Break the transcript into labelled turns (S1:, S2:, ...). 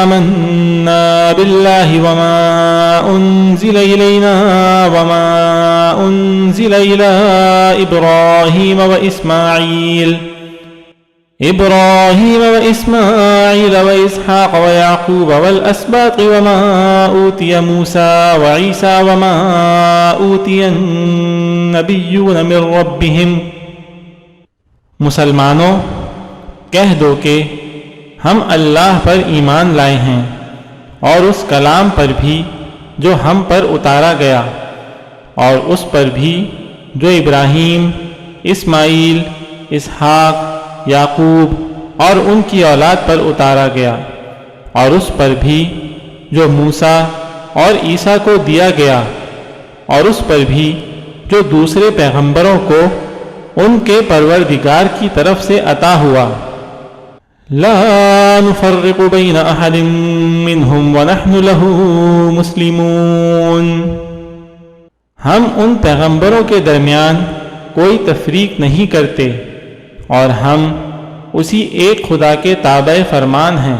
S1: آمنا بالله وما أنزل إلينا وما أنزل إلى إبراهيم وإسماعيل وإسحاق ويعقوب والأسباط وما أوتي موسى وعيسى وما أوتي النبيون من ربهم۔ مسلمانوں، کہہ دو کہ ہم اللہ پر ایمان لائے ہیں اور اس کلام پر بھی جو ہم پر اتارا گیا، اور اس پر بھی جو ابراہیم، اسماعیل، اسحاق، یعقوب اور ان کی اولاد پر اتارا گیا، اور اس پر بھی جو موسیٰ اور عیسیٰ کو دیا گیا، اور اس پر بھی جو دوسرے پیغمبروں کو ان کے پروردگار کی طرف سے عطا ہوا۔ لا نفرق بین احد منہم ونحن له مسلمون۔ ہم ان پیغمبروں کے درمیان کوئی تفریق نہیں کرتے اور ہم اسی ایک خدا کے تابع فرمان ہیں۔